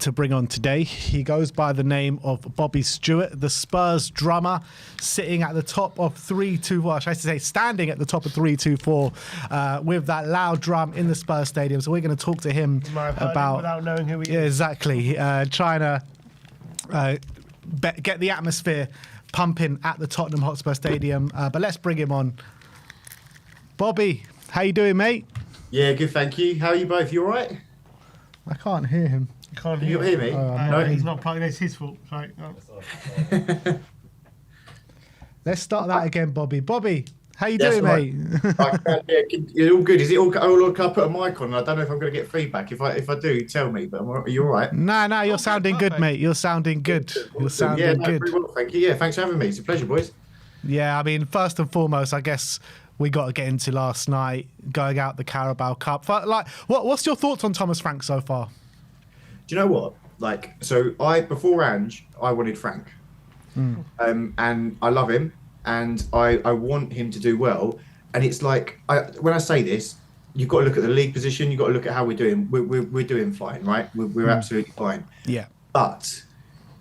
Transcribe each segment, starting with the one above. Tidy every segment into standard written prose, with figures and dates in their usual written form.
to bring on today. He goes by the name of Bobby Stewart, the Spurs drummer, sitting at the top of 324. I should say standing at the top of 324 with that loud drum in the Spurs stadium. So we're going to talk to him about without knowing who he is. Yeah, exactly. Trying to get the atmosphere pumping at the Tottenham Hotspur Stadium. But let's bring him on. Bobby, how you doing, mate? Yeah, good, thank you. How are you both? You all right? I can't hear him. You can't Can you hear me? No, he's not plugging. It's his fault. Sorry. No. Let's start that again, Bobby. Bobby, how you doing, right. mate? You're all good. Is it all? Oh, look, I put a mic on. I don't know if I'm going to get feedback. If I do, tell me. But are you all right? No, you're sounding good, mate. You're sounding good. You're sounding good. Very well, thank you. Yeah, thanks for having me. It's a pleasure, boys. Yeah, I mean, first and foremost, I guess we got to get into last night, going out the Carabao Cup. Like, what's your thoughts on Thomas Frank so far? Do you know what? Like, so before Ange, I wanted Frank, and I love him, and I want him to do well. And it's like, when I say this, you've got to look at the league position. You've got to look at how we're doing. We're doing fine, right? We're absolutely fine. Yeah. But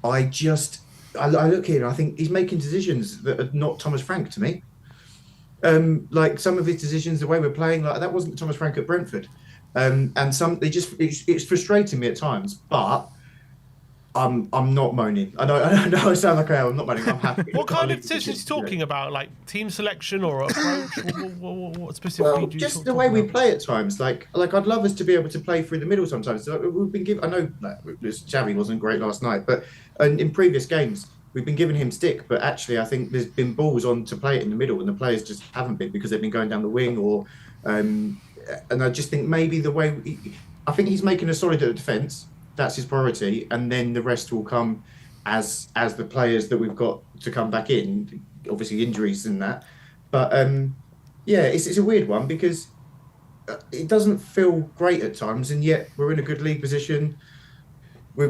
I look here and I think he's making decisions that are not Thomas Frank to me. Like some of his decisions, the way we're playing, like that wasn't Thomas Frank at Brentford. And it's frustrating me at times, but I'm not moaning. I know I sound like I'm not moaning. I'm happy. What kind of decisions are you talking about? Like team selection or approach? What specifically do you just the way we play at times. Like I'd love us to be able to play through the middle sometimes. So we've been given. I know Xavi wasn't great last night, but in previous games we've been giving him stick. But actually, I think there's been balls on to play it in the middle, and the players just haven't been because they've been going down the wing or. And I just think maybe the way I think he's making a solid defence. That's his priority, and then the rest will come as the players that we've got to come back in. Obviously, injuries and that, but it's a weird one because it doesn't feel great at times, and yet we're in a good league position. We're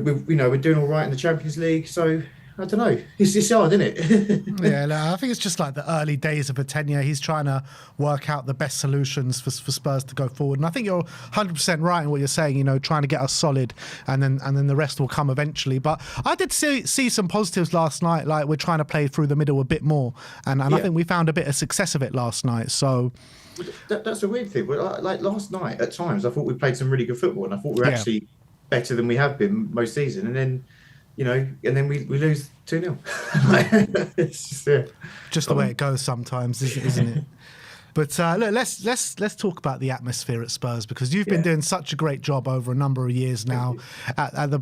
doing all right in the Champions League, so. I don't know. It's hard, isn't it? Yeah, no, I think it's just like the early days of a tenure. He's trying to work out the best solutions for Spurs to go forward. And I think you're 100% right in what you're saying, trying to get us solid and then the rest will come eventually. But I did see some positives last night, like we're trying to play through the middle a bit more. And I think we found a bit of success of it last night. So that's a weird thing. Like last night, at times, I thought we played some really good football and I thought we were actually better than we have been most season. And then and then we lose 2-0. It's just the way it goes sometimes, isn't it? But look, let's talk about the atmosphere at Spurs because you've been doing such a great job over a number of years now at the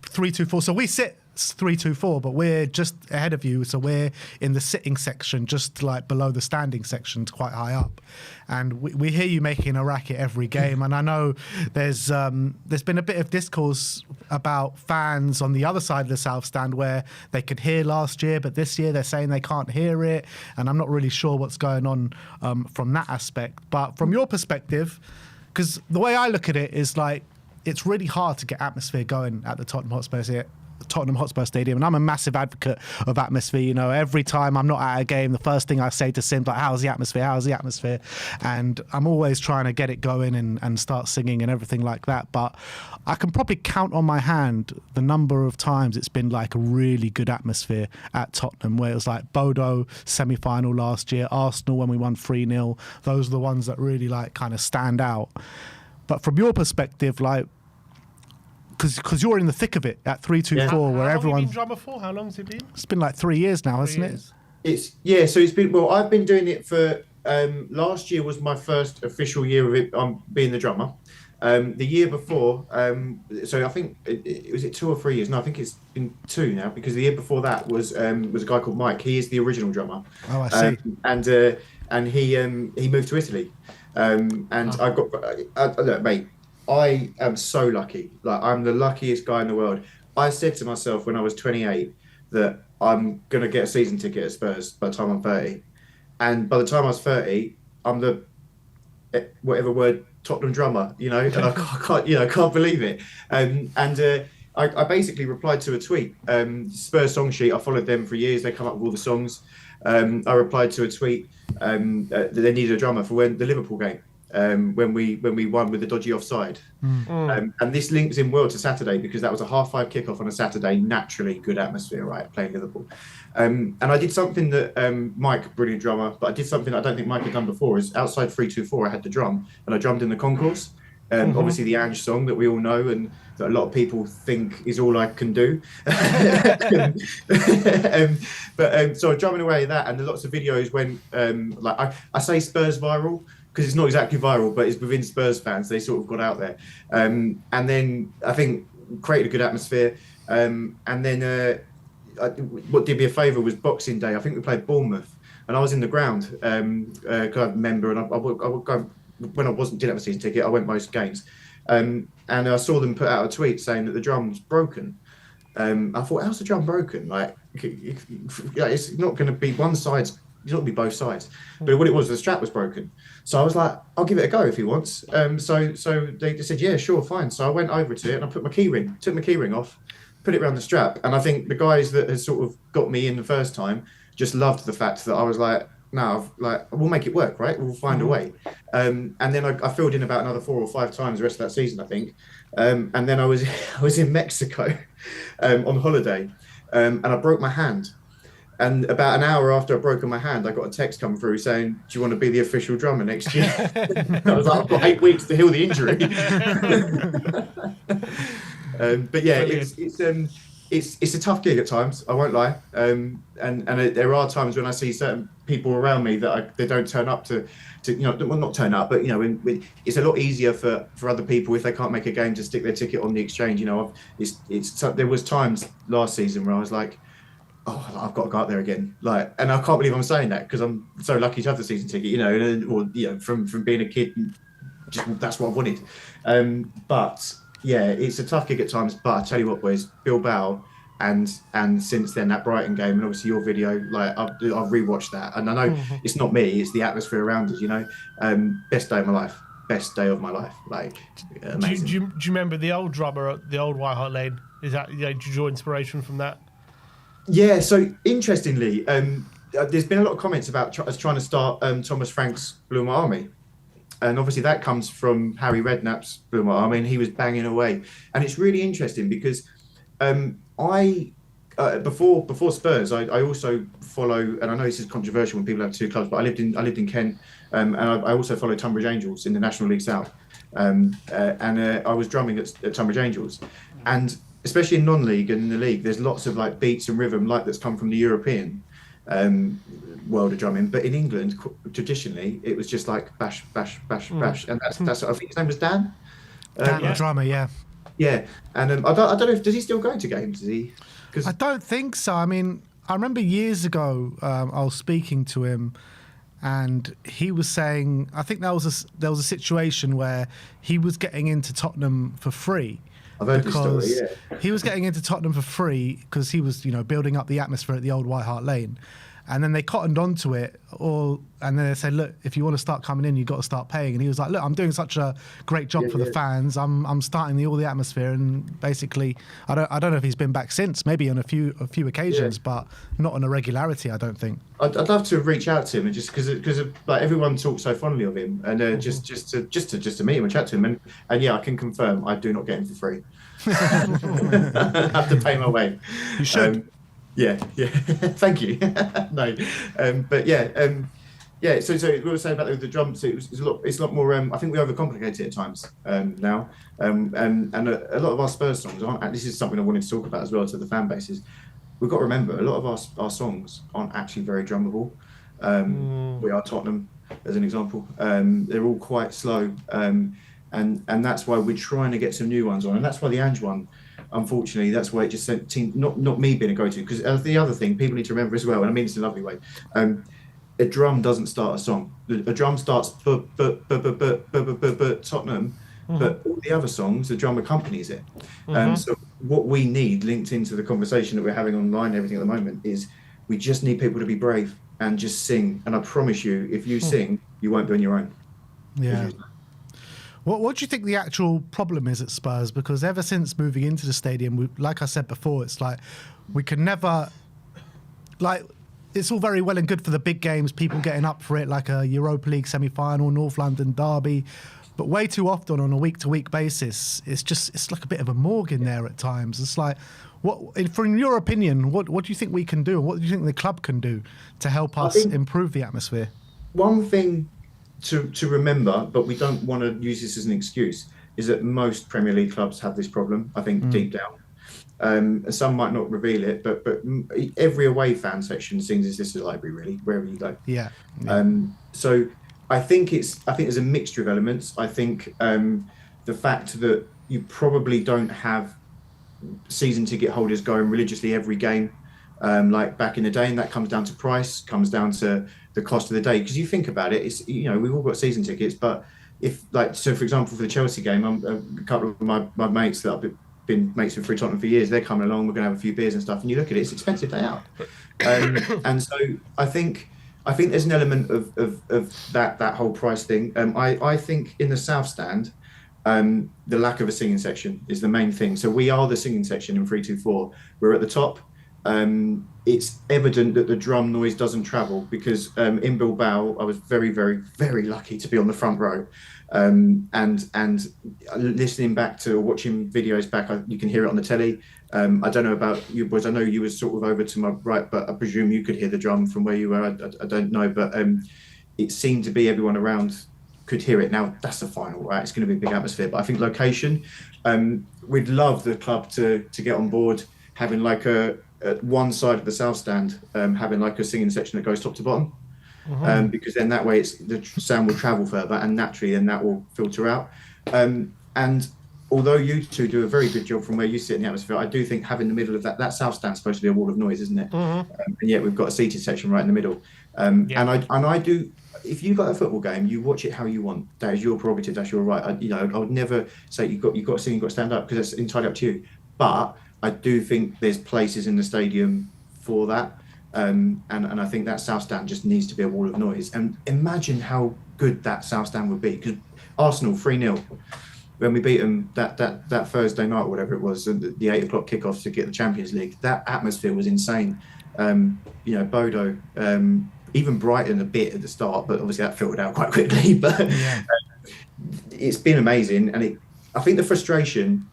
324. So we sit 324, but we're just ahead of you. So we're in the sitting section, just like below the standing section, quite high up. And we hear you making a racket every game. And I know there's been a bit of discourse about fans on the other side of the South Stand where they could hear last year, but this year they're saying they can't hear it. And I'm not really sure what's going on from that aspect. But from your perspective, because the way I look at it is like it's really hard to get atmosphere going at the Tottenham Hotspur Stadium, and I'm a massive advocate of atmosphere. Every time I'm not at a game, the first thing I say to Sim's like, how's the atmosphere? And I'm always trying to get it going and start singing and everything like that. But I can probably count on my hand the number of times it's been like a really good atmosphere at Tottenham, where it was like Bodo semi-final last year, Arsenal when we won 3-0. Those are the ones that really like kind of stand out. But from your perspective, like, because you're in the thick of it at 324, where everyone. How long have you been drummer for? How long has it been? It's been like 3 years now, hasn't it? So it's been. Well, I've been doing it for. Last year was my first official year of it. Being the drummer. The year before, so I think was it 2 or 3 years? No, I think it's been 2 now because the year before that was a guy called Mike. He is the original drummer. Oh, I see. And he moved to Italy. I got look, mate. I am so lucky. Like I'm the luckiest guy in the world. I said to myself when I was 28 that I'm gonna get a season ticket at Spurs by the time I'm 30, and by the time I was 30, I'm the whatever word Tottenham drummer. And I can't believe it. I basically replied to a tweet. Spurs song sheet. I followed them for years. They come up with all the songs. I replied to a tweet that they needed a drummer for the Liverpool game. when we won with the dodgy offside. And this links in well to Saturday, because that was a 5:30 kickoff on a Saturday. Naturally, good atmosphere, right? Playing Liverpool. And I did something that Mike, brilliant drummer, but I did something I don't think Mike had done before. Is outside 3-2-4, I had the drum and I drummed in the concourse. Obviously the Ange song that we all know and that a lot of people think is all I can do. So I was drumming away at that, and lots of videos went like I say Spurs viral, because it's not exactly viral, but it's within Spurs fans. They sort of got out there. And then I think created a good atmosphere. And then what did me a favour was Boxing Day. I think we played Bournemouth, and I was in the ground. I remember, and I would go, when I didn't have a season ticket, I went most games. And I saw them put out a tweet saying that the drum's broken. I thought, how's the drum broken? Like, it's not going to be one side's. It's not going to be both sides. But what it was, the strap was broken. So I was like, I'll give it a go if he wants. So they said, yeah, sure, fine. So I went over to it and I took my key ring off, put it around the strap. And I think the guys that had sort of got me in the first time just loved the fact that I was like, no, we'll make it work, right? We'll find a way. And then I filled in about another 4 or 5 times the rest of that season, I think. And then I was in Mexico on holiday, and I broke my hand. And about an hour after I'd broken my hand, I got a text come through saying, do you want to be the official drummer next year? I was like, I've got 8 weeks to heal the injury. But yeah, it's a tough gig at times, I won't lie. And there are times when I see certain people around me that they don't turn up to well, not turn up, but it's a lot easier for other people if they can't make a game to stick their ticket on the exchange. There was times last season where I was like, oh, I've got to go up there again. And I can't believe I'm saying that, because I'm so lucky to have the season ticket, from being a kid, just that's what I wanted. But yeah, it's a tough gig at times. But I tell you what, boys, Bilbao, and since then that Brighton game, and obviously your video, I've rewatched that, and I know it's not me, it's the atmosphere around us. Best day of my life. Best day of my life. Amazing. Do you remember the old drummer at the old White Hart Lane? Is that did you draw inspiration from that? Yeah, so interestingly, there's been a lot of comments about us trying to start Thomas Frank's Blue White Army. And obviously that comes from Harry Redknapp's Blue White Army, and he was banging away. And it's really interesting because before Spurs, I also follow, and I know this is controversial when people have 2 clubs, but I lived in Kent, and I also follow Tunbridge Angels in the National League South. And I was drumming at Tunbridge Angels. And especially in non-league and in the league, there's lots of beats and rhythm that's come from the European world of drumming. But in England, traditionally, it was just bash, bash, bash, bash, and that's I think his name was Dan. Dan, the drummer, yeah. Yeah, and I don't know if does he still go to games? Does he? Cause I don't think so. I mean, I remember years ago I was speaking to him, and he was saying, I think there was a situation where he was getting into Tottenham for free. I've heard this story, yeah. He was getting into Tottenham for free because he was, building up the atmosphere at the old White Hart Lane. And then they cottoned onto it, and then they said, look, if you want to start coming in, you've got to start paying. And he was like, look, I'm doing such a great job for the fans. I'm starting all the atmosphere. And basically, I don't know if he's been back since, maybe on a few occasions, but not on a regularity, I don't think. I'd love to reach out to him, and just because everyone talks so fondly of him, and just to meet him and chat to him, and yeah, I can confirm I do not get him for free. I have to pay my way. You should. Yeah. Thank you. No, but yeah. So we were saying about the drums. It's a lot more. I think we overcomplicate it at times now. And a lot of our Spurs songs aren't. And this is something I wanted to talk about as well to the fan bases. We've got to remember a lot of our songs aren't actually very drummable. We Are Tottenham, as an example. They're all quite slow, and that's why we're trying to get some new ones on, and that's why the Ange one. Unfortunately, that's why it just seemed not me being a go-to. Because the other thing people need to remember as well, and I mean this in a lovely way, a drum doesn't start a song. A drum starts Tottenham, but all the other songs, the drum accompanies it. So what we need, linked into the conversation that we're having online and everything at the moment, is we just need people to be brave and just sing. And I promise you, if you sing, you won't be on your own. Yeah. What do you think the actual problem is at Spurs? Because ever since moving into the stadium, like I said before, it's like we can never, it's all very well and good for the big games, people getting up for it, like a Europa League semi-final, North London derby. But way too often on a week-to-week basis, it's like a bit of a morgue in there at times. It's like, in your opinion, what do you think we can do? And what do you think the club can do to help us improve the atmosphere? One thing to remember, but we don't want to use this as an excuse, is that most Premier League clubs have this problem, I think, deep down. Some might not reveal it, but every away fan section seems as this is a library, really, wherever you go. Yeah. So I think there's a mixture of elements. I think the fact that you probably don't have season ticket holders going religiously every game, like back in the day, and that comes down to price, comes down to the cost of the day. Because you think about it, it's, you know, we've all got season tickets, but if, like, so for example, for the Chelsea game, a couple of my mates that I've been mates with through Tottenham for years, they're coming along, we're going to have a few beers and stuff, and you look at it, it's expensive day out. And so I think there's an element of that whole price thing. I think in the South Stand, the lack of a singing section is the main thing. So we are the singing section in 324. We're at the top. It's evident that the drum noise doesn't travel because in Bilbao, I was very, very, very lucky to be on the front row. And listening back to watching videos back, you can hear it on the telly. I don't know about you boys. I know you were sort of over to my right, but I presume you could hear the drum from where you were. I don't know, but it seemed to be everyone around could hear it. Now that's the final, right? It's going to be a big atmosphere, but I think location. We'd love the club to get on board, having like at one side of the South Stand, having like a singing section that goes top to bottom. Because then that way the sound will travel further, and naturally then that will filter out. And although you two do a very good job from where you sit in the atmosphere, I do think having the middle of that South Stand is supposed to be a wall of noise, isn't it? And yet we've got a seated section right in the middle. And I do. If you've got a football game, you watch it how you want. That is your prerogative. That's your right. I would never say you've got to sing, you've got to stand up, because that's entirely up to you. But I do think there's places in the stadium for that. And I think that South Stand just needs to be a wall of noise. And imagine how good that South Stand would be. Because Arsenal 3-0, when we beat them that Thursday night or whatever it was, the 8 o'clock kickoff to get the Champions League, that atmosphere was insane. Bodo, even Brighton a bit at the start, but obviously that filtered out quite quickly. But it's been amazing. And I think the frustration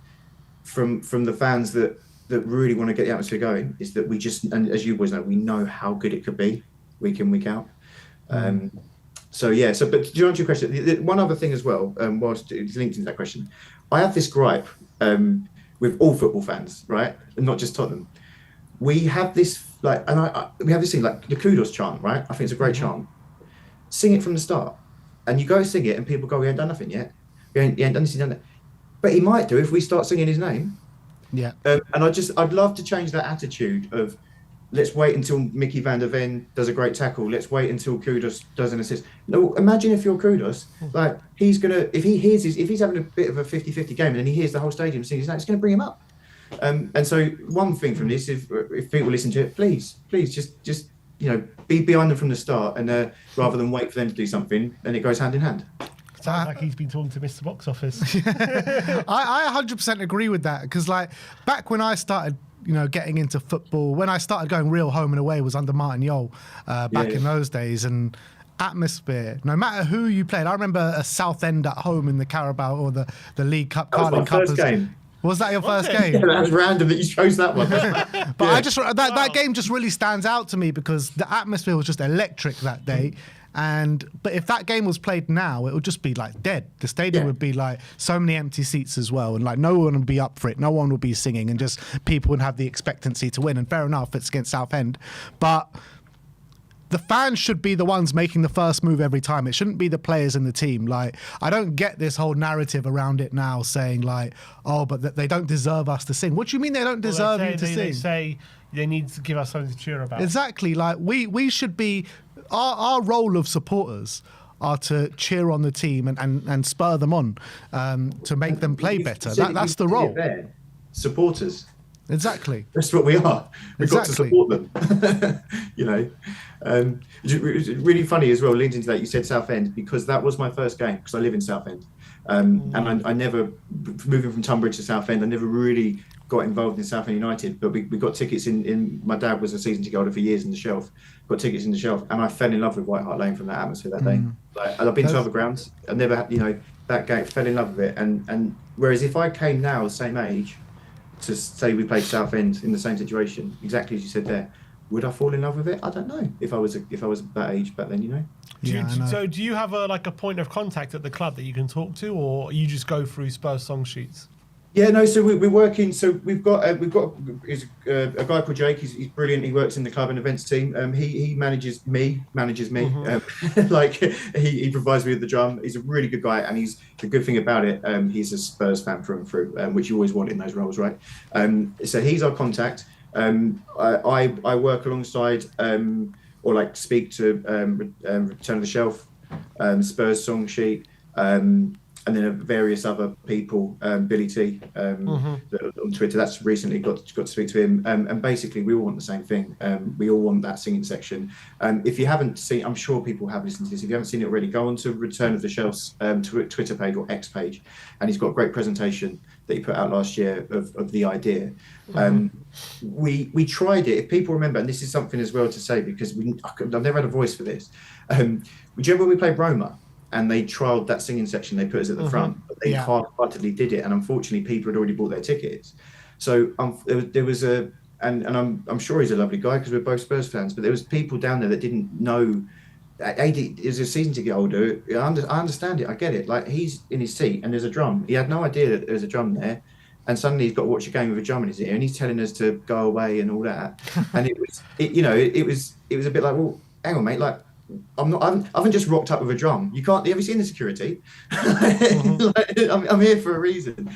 from the fans that really want to get the atmosphere going is that we just, and as you boys know, we know how good it could be week in, week out. But to answer your question, one other thing as well, whilst it's linked into that question, I have this gripe with all football fans, right? And not just Tottenham. We have this, like, and we have this thing, like the kudos chant, right? I think it's a great chant. Sing it from the start. And you go sing it and people go, we ain't done nothing yet. He ain't done this, he done that. But he might do if we start singing his name. Yeah. And I'd love to change that attitude of, let's wait until Mickey van der Ven does a great tackle. Let's wait until Kudus does an assist. No, imagine if you're Kudus, like if he's having a bit of a 50-50 game and then he hears the whole stadium sing his name, it's going to bring him up. And so one thing from this, if people listen to it, please just be behind them from the start, and rather than wait for them to do something, and it goes hand in hand. Sounds like he's been talking to Mr. Box Office. I 100% agree with that, because like back when I started getting into football, when I started going real home and away was under Martin Yole back in those days, and atmosphere, no matter who you played. I remember a Southend at home in the Carabao or the League Cup. That was my first game. Was that your first game? Yeah, that was random that you chose that one. But I just that game just really stands out to me because the atmosphere was just electric that day. But if that game was played now, it would just be like dead. The stadium would be like so many empty seats as well, and like no one would be up for it. No one would be singing, and just people would have the expectancy to win. And fair enough, it's against Southend, but the fans should be the ones making the first move every time. It shouldn't be the players in the team. Like, I don't get this whole narrative around it now saying like, oh, but they don't deserve us to sing. What do you mean they don't deserve you to sing? They say they need to give us something to cheer about. Exactly. Like we should be, our role of supporters are to cheer on the team and spur them on to make them play better. That's the role. Supporters. Exactly. That's what we are. We've got to support them. It's really funny as well, linked into that, you said Southend, because that was my first game, because I live in Southend. And I never, moving from Tunbridge to Southend, I never really got involved in Southend United, but we got tickets in. My dad was a season ticket holder for years in the Shelf. Got tickets in the Shelf, and I fell in love with White Hart Lane from that atmosphere that day. Like, I've been to other grounds. I've never had, that game. Fell in love with it, and whereas if I came now the same age to say we played Southend in the same situation, exactly as you said there, would I fall in love with it? I don't know. If I was that age back then, So do you have a point of contact at the club that you can talk to, or you just go through Spurs song sheets? Yeah, no. So we're working. So we've got a guy called Jake. He's brilliant. He works in the club and events team. He manages me. Like he provides me with the drum. He's a really good guy, and he's the good thing about it. He's a Spurs fan through and through, which you always want in those roles, right? So he's our contact. I work alongside or like speak to Return of the Shelf, Spurs song sheet. And then various other people, Billy T on Twitter. That's recently got to speak to him. And basically, we all want the same thing. We all want that singing section. If you haven't seen, I'm sure people have listened to this. If you haven't seen it already, go on to Return of the Shelf's Twitter page or X page, and he's got a great presentation that he put out last year of the idea. We tried it. If people remember, and this is something as well to say because I've never had a voice for this. Do you remember when we played Roma? And they trialled that singing section, they put us at the front, but they half-heartedly did it. And unfortunately, people had already bought their tickets. So there was and I'm sure he's a lovely guy because we're both Spurs fans, but there was people down there that didn't know. AD is a season ticket holder. I understand it. I get it. Like, he's in his seat and there's a drum. He had no idea that there's a drum there. And suddenly he's got to watch a game with a drum in his ear and he's telling us to go away and all that. And it was a bit like, well, hang on, mate, like, I haven't just rocked up with a drum. You can't. Have you seen the security? I'm here for a reason.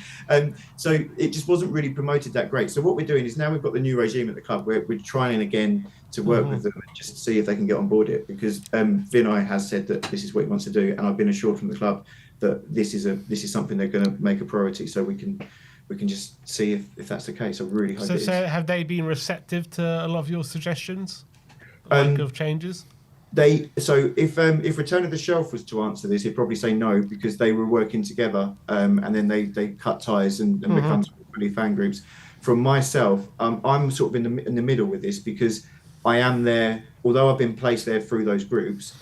So it just wasn't really promoted that great. So what we're doing is now we've got the new regime at the club. We're trying again to work with them and just see if they can get on board it. Because Vinay has said that this is what he wants to do, and I've been assured from the club that this is something they're going to make a priority. So we can just see if that's the case. I really hope. So have they been receptive to a lot of your suggestions, of changes? If Return of the Shelf was to answer this, he'd probably say no because they were working together, and then they cut ties and become really fan groups. From myself, I'm sort of in the middle with this because I am there. Although I've been placed there through those groups,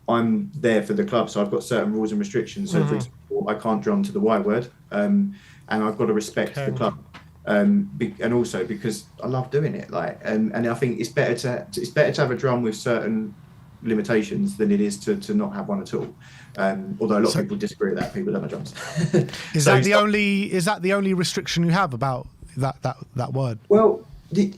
I'm there for the club, so I've got certain rules and restrictions. So, for example, I can't drum to the Y word, and I've got to respect the club. And also because I love doing it, and I think it's better to have a drum with certain limitations than it is to not have one at all. Although a lot of people disagree with that. People love my drums. Is that the only restriction you have about that word? Well,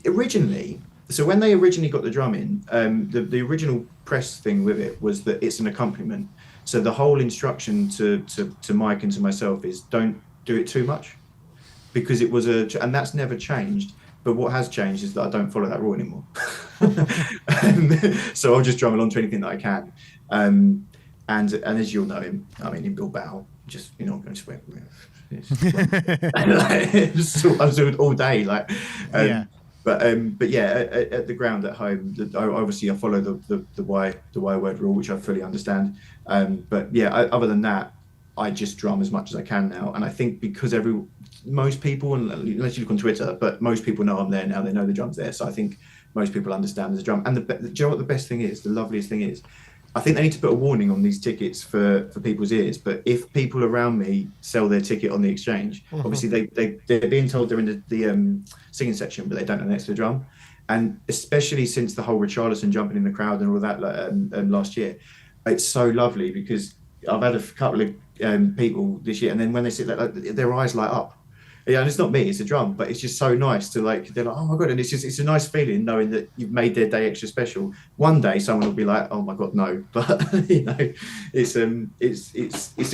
originally, so when they originally got the drum in, the original press thing with it was that it's an accompaniment. So the whole instruction to Mike and to myself is don't do it too much, because it was and that's never changed. But what has changed is that I don't follow that rule anymore. So I'll just drum along to anything that I can. And as you'll know, in Bilbao, just you're not going to swear. I'm doing all day, But yeah, at the ground at home, obviously I follow the Y word rule, which I fully understand. But yeah, other than that, I just drum as much as I can now. And I think because most people, unless you look on Twitter, but most people know I'm there now. They know the drum's there. So I think most people understand there's a drum. And do you know what the best thing is? The loveliest thing is, I think they need to put a warning on these tickets for people's ears. But if people around me sell their ticket on the exchange, obviously they're being told they're in the singing section, but they don't know next to the drum. And especially since the whole Richarlison jumping in the crowd and all that last year, it's so lovely because I've had a couple of people this year, and then when they sit there, their eyes light up. Yeah, and it's not me, it's a drum, but it's just so nice to they're like, oh my God. And it's a nice feeling knowing that you've made their day extra special. One day someone will be like, oh my God, no. But it's a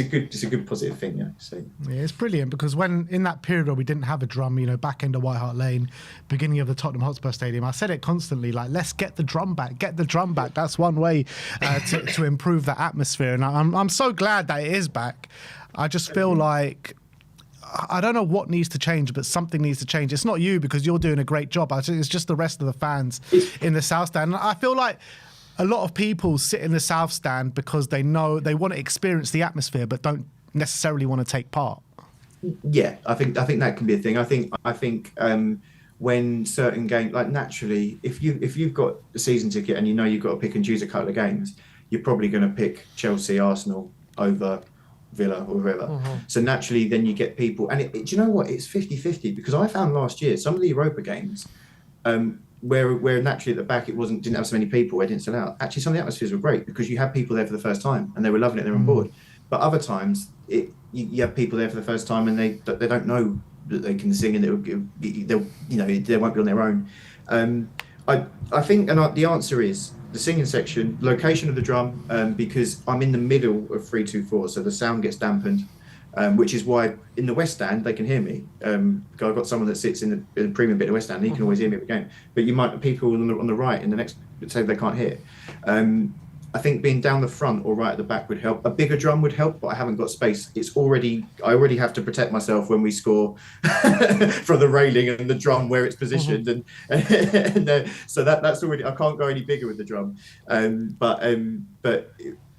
good positive thing, yeah. So yeah, it's brilliant because when in that period where we didn't have a drum, back end of White Hart Lane, beginning of the Tottenham Hotspur Stadium, I said it constantly, let's get the drum back, That's one way to improve that atmosphere. And I'm so glad that it is back. I just feel like I don't know what needs to change, but something needs to change. It's not you because you're doing a great job. It's just the rest of the fans in the South Stand. And I feel like a lot of people sit in the South Stand because they know they want to experience the atmosphere, but don't necessarily want to take part. Yeah, I think that can be a thing. I think when certain games, like naturally, if you've got a season ticket and you know you've got to pick and choose a couple of games, you're probably going to pick Chelsea, Arsenal over Villa or whoever. So naturally, then you get people, and do you know what? It's 50-50 because I found last year some of the Europa games, where naturally at the back it didn't have so many people, where it didn't sell out. Actually, some of the atmospheres were great because you had people there for the first time and they were loving it, they were on board. But other times, you have people there for the first time and they don't know that they can sing and they won't be on their own. I think, and the answer is the singing section, location of the drum, because I'm in the middle of 3-2-4, so the sound gets dampened, which is why in the West Stand they can hear me. I've got someone that sits in the premium bit of the West Stand, and he can always hear me at the game. But you might people on the right in the next say they can't hear. I think being down the front or right at the back would help. A bigger drum would help, but I haven't got space. I already have to protect myself when we score from the railing and the drum where it's positioned, so that's already. I can't go any bigger with the drum, but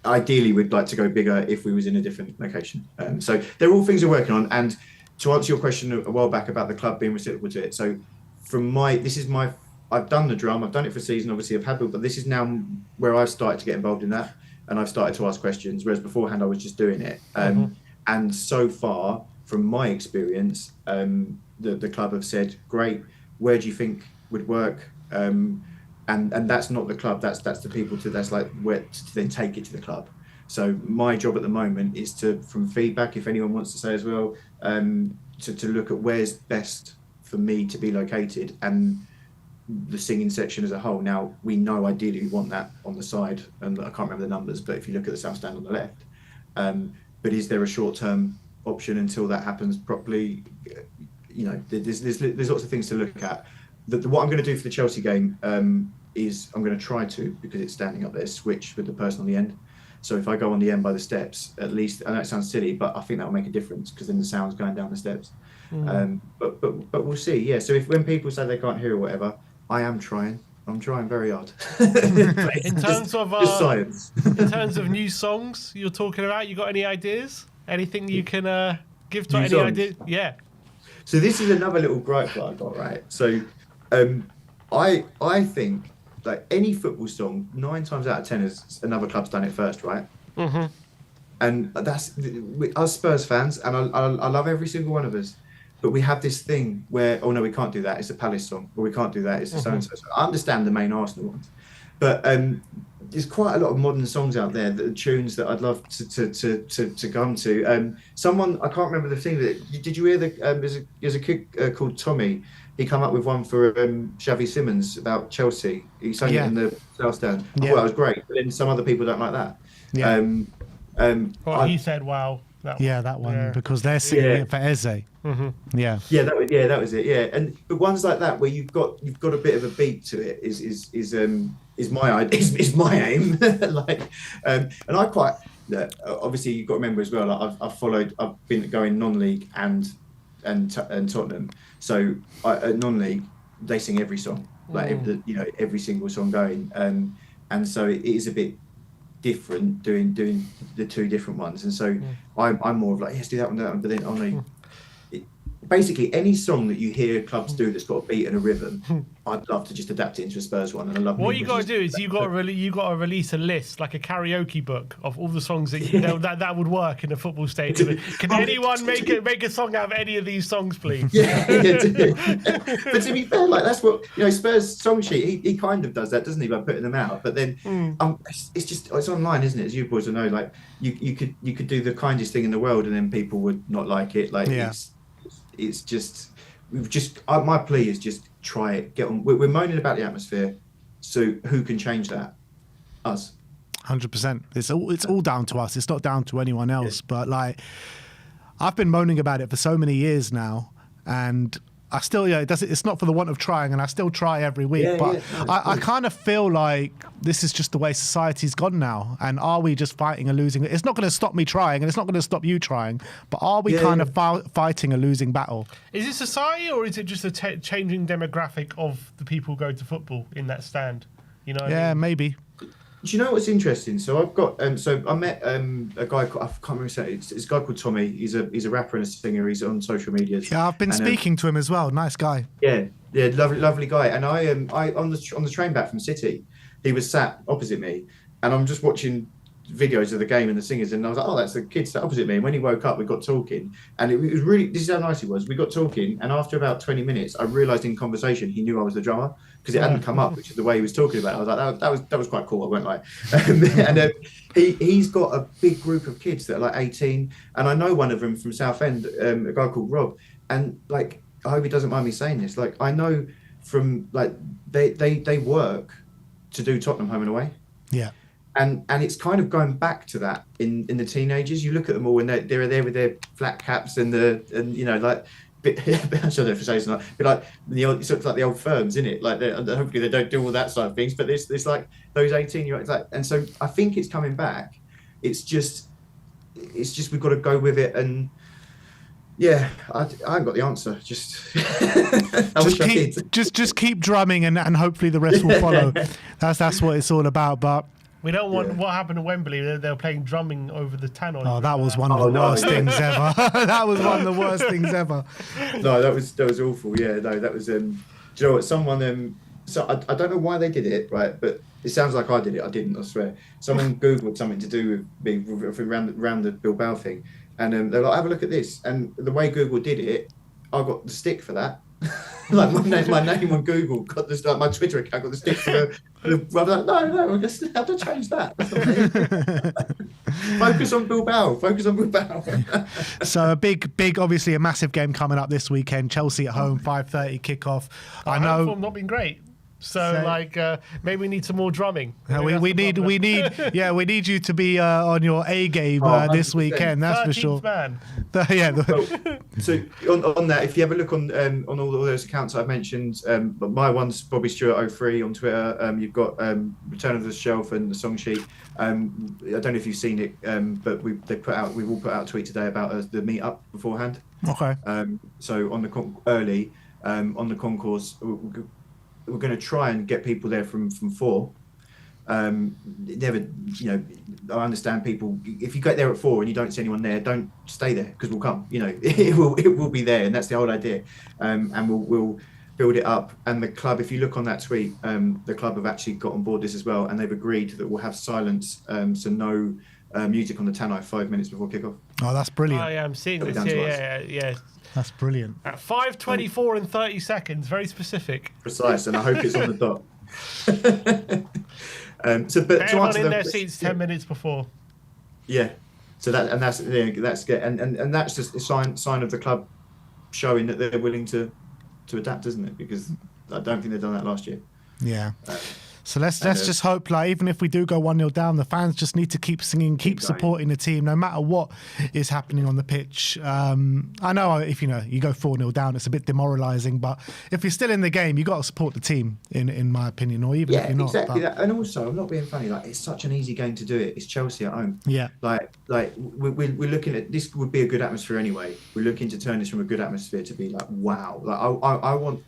ideally we'd like to go bigger if we was in a different location. So they're all things we're working on. And to answer your question a while back about the club being reciprocal to it, so I've done the drum, I've done it for a season, obviously I've had people, but this is now where I've started to get involved in that, and I've started to ask questions, whereas beforehand I was just doing it. And so far, from my experience, the club have said, great, where do you think would work? And that's not the club, that's the people that's like where to then take it to the club. So my job at the moment is from feedback, if anyone wants to say as well, to look at where's best for me to be located, and the singing section as a whole. Now we know ideally we want that on the side, and I can't remember the numbers, but if you look at the south stand on the left, but is there a short-term option until that happens properly? There's lots of things to look at. What I'm going to do for the Chelsea game is I'm going to try to, because it's standing up there, switch with the person on the end. So if I go on the end by the steps, at least, I know it sounds silly, but I think that will make a difference because then the sound's going down the steps. But we'll see. Yeah. So when people say they can't hear or whatever, I am trying. I'm trying very hard. In terms of just science. In terms of new songs you're talking about, you got any ideas? Anything you can give to any ideas? Yeah. So this is another little gripe that I got, right? So I think like any football song, 9 times out of 10 is another club's done it first, right? And that's us Spurs fans, and I love every single one of us. But we have this thing where, oh no, we can't do that. It's a Palace song, or we can't do that. It's a so-and-so. I understand the main Arsenal ones, but there's quite a lot of modern songs out there that are tunes that I'd love to come to. Someone, I can't remember the thing that. Did you hear there's a kid called Tommy. He come up with one for Xavi Simons about Chelsea. He sang it in the South Stand. I thought that was great. But then some other people don't like that. He said, "Wow." That one because they're singing it for Eze. That was it. Yeah, but ones like that where you've got a bit of a beat to it is my aim. And I quite obviously you've got to remember as well. Like I've been going non-league and Tottenham. So at non-league they sing every song, like every single song going, and so it is a bit different doing the two different ones, and so I'm more of like, yes, do that one, but then basically any song that you hear clubs do that's got a beat and a rhythm, I'd love to just adapt it into a Spurs one. And I love what you got to do is you got to release a list, like a karaoke book of all the songs that that would work in a football stadium. Can anyone make a song out of any of these songs, please? But to be fair, like that's what Spurs song sheet. He kind of does that, doesn't he, by putting them out? But then it's online, isn't it? As you boys will know, like you could do the kindest thing in the world, and then people would not like it. Like it's just my plea is just try it, get on. We're moaning about the atmosphere, so who can change that? Us. 100%. It's all down to us. It's not down to anyone else. But like, I've been moaning about it for so many years now, and I still it's not for the want of trying, and I still try every week. I kind of feel like this is just the way society's gone now. And are we just fighting a losing? It's not going to stop me trying, and it's not going to stop you trying. But are we fighting a losing battle? Is it society, or is it just a changing demographic of the people who go to football in that stand? You know? Maybe. you know what's interesting? So I've got so I met a guy called, I can't remember his name. It's a guy called Tommy. He's a rapper and a singer. He's on social medias. Yeah, I've been And speaking to him as well. Nice guy. yeah, lovely guy. And I on the train back from City, he was sat opposite me, and I'm just watching videos of the game and the singers, and I was like, oh, that's the kid sat opposite me. And when he woke up, we got talking, and it was really, this is how nice he was. We got talking, and after about 20 minutes, I realised in conversation he knew I was the drummer because it hadn't come up, which is the way he was talking about it. I was like, that was quite cool. I won't lie. And he's got a big group of kids that are like 18, and I know one of them from Southend, a guy called Rob, and like, I hope he doesn't mind me saying this. Like, I know from like they work to do Tottenham home and away. Yeah. And it's kind of going back to that in the teenagers. You look at them all and they're there with their flat caps and you know, like, I don't know if I say something like the old, it's like the old firms, isn't it? Like, hopefully they don't do all that side of things, but there's like those 18-year-olds, like, and so I think it's coming back. It's just we've got to go with it. And yeah, I haven't got the answer. Just keep drumming, and hopefully the rest will follow. That's what it's all about. But we don't want what happened at Wembley. They were playing drumming over the tannoy. Oh, that was one of the worst things ever. That was one of the worst things ever. No, that was awful. Yeah, no, that was. Do you know what? Someone. So I don't know why they did it, right? But it sounds like I did it. I didn't. I swear. Someone Googled something to do with me around the Bilbao thing, and they were like, "Have a look at this." And the way Google did it, I got the stick for that. Like my name on Google got this, like my Twitter account got the stick for the I was like, no, I just have to change that. Focus on Bilbao. So a big, obviously a massive game coming up this weekend. Chelsea at home, 5:30 kickoff. I know form not been great. So like maybe we need some more drumming. We need you to be on your A game this weekend. That's for sure. Man. So on that, if you have a look on all those accounts I've mentioned, my one's Bobby Stewart 03 on Twitter. You've got Return of the Shelf and the Song Sheet. I don't know if you've seen it, but we've all put out a tweet today about the meet up beforehand. Okay. So on the on the concourse, we're going to try and get people there from 4. Never, you know, I understand people. If you get there at 4 and you don't see anyone there, don't stay there because we'll come. You know, it will be there, and that's the whole idea. And we'll build it up. And the club, if you look on that tweet, the club have actually got on board this as well, and they've agreed that we'll have silence, so no music on the tannoy 5 minutes before kickoff. Oh, that's brilliant. Oh yeah, I'm seeing this. Yeah. That's brilliant. At 5:24 and 30 seconds, very specific. Precise, and I hope it's on the dot. Everyone in their seats 10 minutes before. Yeah. So that's good, and that's just a sign of the club showing that they're willing to adapt, isn't it? Because I don't think they've done that last year. Yeah. So let's just hope, like, even if we do go 1-0 down, the fans just need to keep singing, keep supporting the team, no matter what is happening on the pitch. I know if you go 4-0 down, it's a bit demoralising, but if you're still in the game, you got to support the team, in my opinion, or even if you're not. Exactly that. And also, I'm not being funny. Like, it's such an easy game to do it. It's Chelsea at home. Yeah. Like we're looking at this would be a good atmosphere anyway. We're looking to turn this from a good atmosphere to be like, wow. Like I want.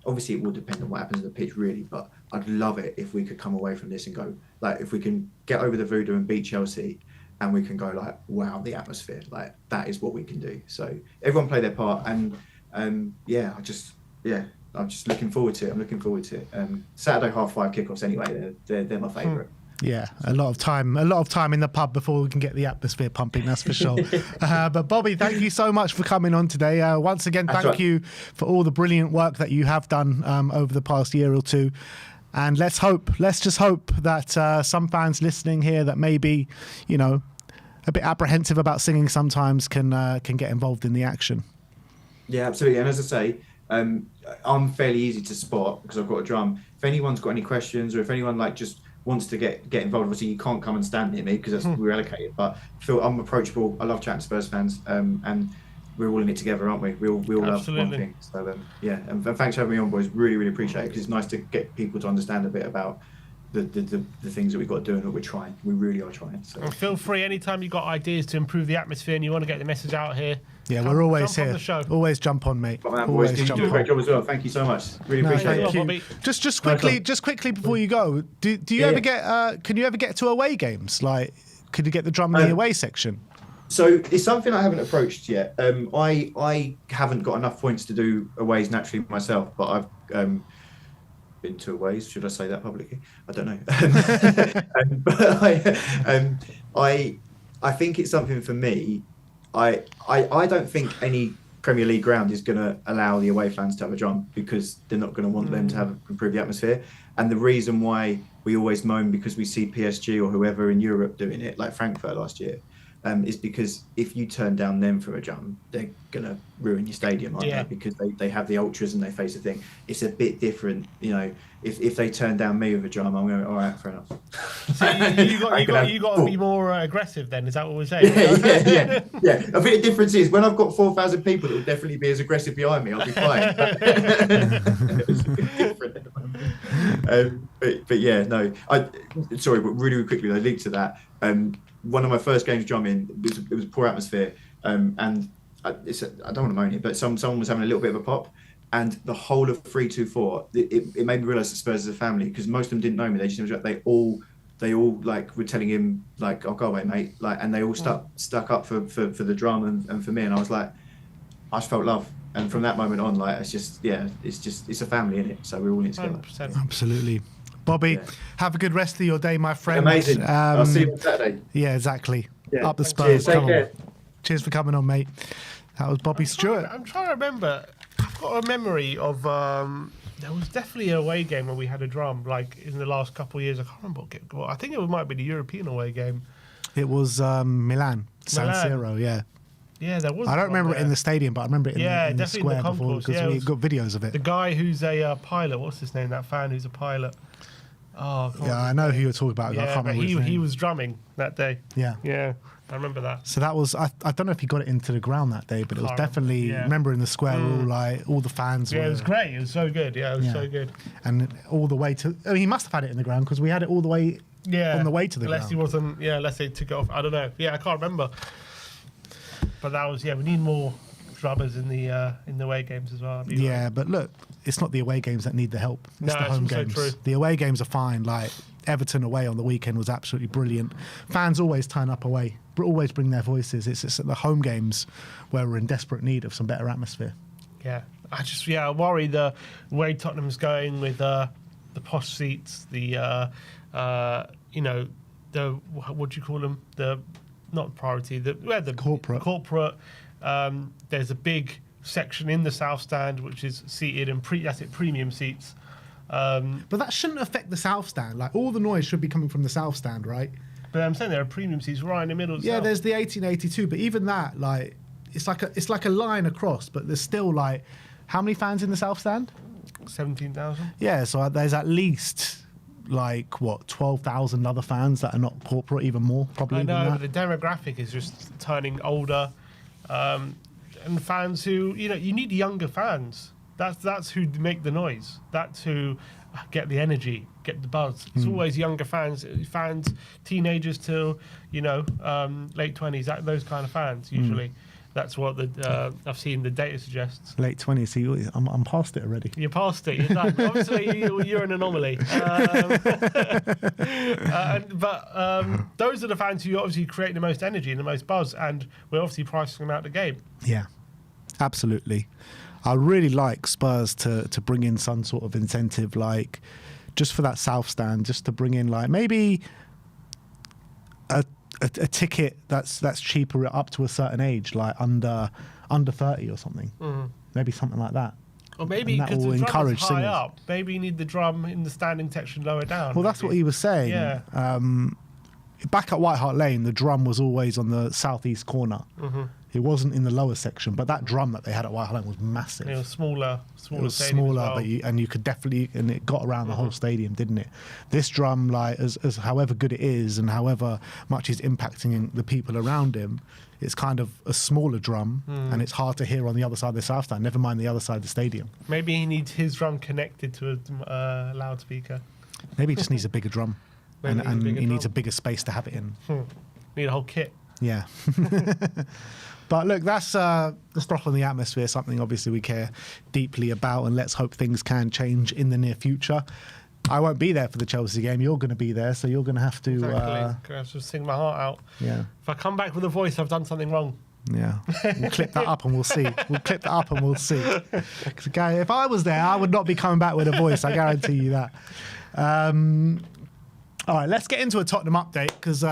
Obviously, it will depend on what happens on the pitch, really, but I'd love it if we could come away from this and go, like, if we can get over the voodoo and beat Chelsea, and we can go like, wow, the atmosphere, like, that is what we can do. So everyone play their part, and I'm just looking forward to it. I'm looking forward to it. Saturday 5:30 kickoffs anyway. They're my favourite. Yeah, a lot of time in the pub before we can get the atmosphere pumping, that's for sure. But Bobby, thank you so much for coming on today. Once again, thank you for all the brilliant work that you have done over the past year or two. And let's just hope that some fans listening here that maybe, a bit apprehensive about singing sometimes can get involved in the action. Yeah, absolutely. And as I say, I'm fairly easy to spot because I've got a drum. If anyone's got any questions, or if anyone just wants to get involved, obviously you can't come and stand near me because that's we're allocated. But Phil, I'm approachable. I love chatting to Spurs fans, and we're all in it together, aren't we? We all love one thing. So and thanks for having me on, boys. Really, really appreciate it because it's nice to get people to understand a bit about the things that we've got to do and that we're trying. We really are trying. So feel free anytime you've got ideas to improve the atmosphere and you want to get the message out here. Yeah, we're always jump on here. the show. Always jump on, mate. Oh, man, boys, Always you jump do a on. great job as well. Thank you so much. Really No, appreciate thank it. Well, you. Bobby. Just Nice quickly before you go, do you Yeah, ever yeah. get? Can you ever get to away games? Like, could you get the drum in the away section? So it's something I haven't approached yet. I haven't got enough points to do aways naturally myself, but I've been to aways. Should I say that publicly? I don't know. But I think it's something for me. I don't think any Premier League ground is going to allow the away fans to have a drum because they're not going to want them to have improve the atmosphere. And the reason why we always moan because we see PSG or whoever in Europe doing it, like Frankfurt last year, is because if you turn down them for a drum, they're going to ruin your stadium, aren't they? Because they have the ultras and they face the thing. It's a bit different, you know. If they turn down me with a drum, I'm going, all right, fair enough. So you got to be more aggressive then, is that what we're saying? Yeah. I think the difference is when I've got 4,000 people that will definitely be as aggressive behind me, I'll be fine. It's a bit different at the moment. But yeah, no. Sorry, but really quickly, I linked to that. One of my first games drumming, it was a poor atmosphere, and I don't want to moan it, but someone was having a little bit of a pop, and the whole of 324, it made me realise that Spurs is a family because most of them didn't know me. They all like were telling him like, "Oh, go away, mate," like, and they all stuck up for the drum and for me, and I was like, I just felt love. And from that moment on, like, it's a family, isn't it? So we're all in it together. 100%. Absolutely. Bobby, have a good rest of your day, my friend. Amazing. I'll see you on Saturday. Yeah, exactly. Yeah. Up the Spurs. Cheers. Take Come on. care. Cheers for coming on, mate. That was Bobby Stewart. I'm trying to remember. I've got a memory of there was definitely an away game where we had a drum, like in the last couple of years. I can't remember what I think it might be the European away game. It was Milan, San Siro, yeah. Yeah, there was. I don't remember it in the stadium, but I remember it in the square in the before concourse. because we got videos of it. The guy who's a pilot, what's his name? That fan who's a pilot. Oh, yeah, I know who you're talking about. I can't remember his name. He was drumming that day. Yeah. Yeah, I remember that. So that was, I don't know if he got it into the ground that day, but it was definitely, remember in the square, all the fans were. Yeah, it was great. It was so good. Yeah, it was so good. And all the way to, I mean, he must have had it in the ground because we had it all the way on the way to the ground. Unless he wasn't, unless they took it off. I don't know. Yeah, I can't remember. But that was, we need more drummers in the away games as well. Yeah, but look, it's not the away games that need the help. It's the home games. True. The away games are fine. Like Everton away on the weekend was absolutely brilliant. Fans always turn up away, always bring their voices. It's at the home games where we're in desperate need of some better atmosphere. Yeah, I worry the way Tottenham's going with the posh seats, the what do you call them? The not priority, the corporate. There's a big section in the south stand which is seated and premium seats. But that shouldn't affect the south stand. Like all the noise should be coming from the south stand, right? But I'm saying there are premium seats right in the middle. Yeah, there's the 1882, but even that, like, it's like a line across, but there's still like, how many fans in the south stand? 17,000. Yeah, so there's at least like 12,000 other fans that are not corporate, even more probably. I know, than but that. the demographic is just turning older, and fans who you need younger fans. That's who make the noise. That's who get the energy, get the buzz. It's always younger fans, teenagers till late 20s. Those kind of fans usually. That's what I've seen the data suggests. Late 20s, so I'm past it already. You're past it. You're done. Obviously, you're an anomaly. But those are the fans who obviously create the most energy and the most buzz, and we're obviously pricing them out the game. Yeah, absolutely. I really like Spurs to bring in some sort of incentive, like just for that south stand, just to bring in like maybe a ticket that's cheaper up to a certain age, like under 30 or something. Maybe something like that. Or maybe because the drum is high up, maybe you need the drum in the standing section lower down. Well, that's what he was saying. Yeah. Back at White Hart Lane, the drum was always on the southeast corner. It wasn't in the lower section, but that drum that they had at White Hart Lane was massive. It was smaller. It was smaller, but you could definitely, and it got around the whole stadium, didn't it? This drum, like as however good it is, and however much he's impacting the people around him, it's kind of a smaller drum, and it's hard to hear on the other side of the south stand. Never mind the other side of the stadium. Maybe he needs his drum connected to a loudspeaker. Maybe he just needs a bigger drum, and he needs a bigger space to have it in. Need a whole kit. Yeah. But look, that's the stuff on the atmosphere, something obviously we care deeply about, and let's hope things can change in the near future. I won't be there for the Chelsea game. You're going to be there, so you're going to have to... Exactly. I just sing my heart out. Yeah. If I come back with a voice, I've done something wrong. Yeah. We'll clip that up and we'll see. We'll clip that up and we'll see. 'Cause, if I was there, I would not be coming back with a voice. I guarantee you that. All right, let's get into a Tottenham update, because